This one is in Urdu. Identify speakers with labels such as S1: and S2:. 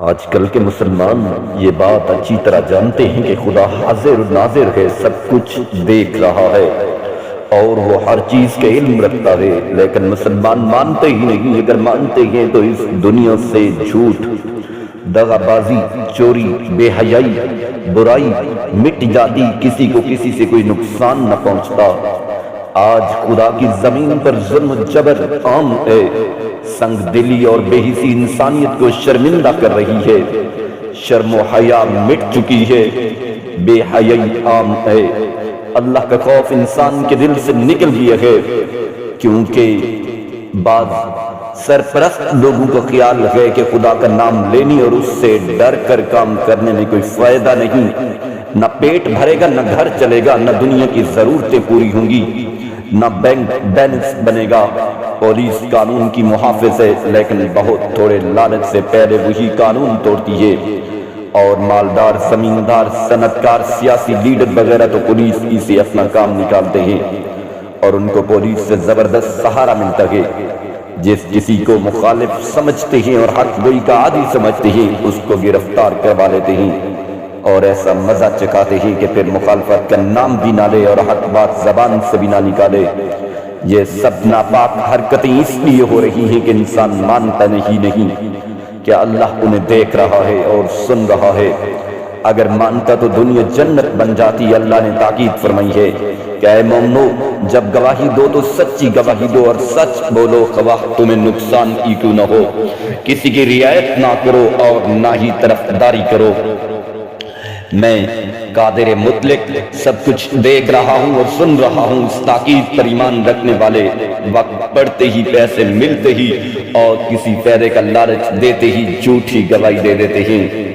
S1: آج کل کے مسلمان یہ بات اچھی طرح جانتے ہیں کہ خدا حاضر و ناظر ہے، سب کچھ دیکھ رہا ہے اور وہ ہر چیز کا علم رکھتا ہے، لیکن مسلمان مانتے ہی نہیں۔ اگر مانتے ہیں تو اس دنیا سے جھوٹ، دغا بازی، چوری، بے حیائی، برائی مٹ جاتی، کسی کو کسی سے کوئی نقصان نہ پہنچتا۔ آج خدا کی زمین پر ظلم و جبر عام ہے، سنگ دلی اور بے حسی انسانیت کو شرمندہ کر رہی ہے، شرم و حیا مٹ چکی ہے، بے حیائی عام ہے۔ اللہ کا خوف انسان کے دل سے نکل گیا ہے، کیونکہ بعض سرپرست لوگوں کا خیال ہے کہ خدا کا نام لینے اور اس سے ڈر کر کام کرنے میں کوئی فائدہ نہیں، نہ پیٹ بھرے گا، نہ گھر چلے گا، نہ دنیا کی ضرورتیں پوری ہوں گی، نہ بینک بیلنس بنے گا۔ پولیس قانون کی محافظ ہے، لیکن بہت تھوڑے لالچ سے پہلے وہی قانون توڑتی ہے، اور مالدار، زمیندار، صنعتکار، سیاسی لیڈر وغیرہ تو پولیس ہی سے اپنا کام نکالتے ہیں، اور ان کو پولیس سے زبردست سہارا ملتا ہے۔ جس کسی کو مخالف سمجھتے ہیں اور حق گوئی کا عادی سمجھتے ہیں، اس کو گرفتار کروا لیتے ہیں اور ایسا مزہ چکھاتے ہیں کہ پھر مخالفت کا نام بھی نہ لے اور حق بات زبان سے بھی نہ نکالے۔ یہ سب ناپاک حرکتیں اس لیے ہو رہی ہیں کہ انسان مانتا نہیں کہ اللہ انہیں دیکھ رہا ہے اور سن رہا ہے۔ اگر مانتا تو دنیا جنت بن جاتی۔ اللہ نے تاکید فرمائی ہے کہ اے مومنو، جب گواہی دو تو سچی گواہی دو اور سچ بولو، خواہ تمہیں نقصان کی کیوں نہ ہو۔ کسی کی رعایت نہ کرو اور نہ ہی طرفداری کرو۔ میں قادر مطلق سب کچھ دیکھ رہا ہوں اور سن رہا ہوں۔ اس تاکید پر ایمان رکھنے والے وقت پڑتے ہی، پیسے ملتے ہی اور کسی فائدے کا لالچ دیتے ہی جھوٹی گواہی دے دیتے ہیں۔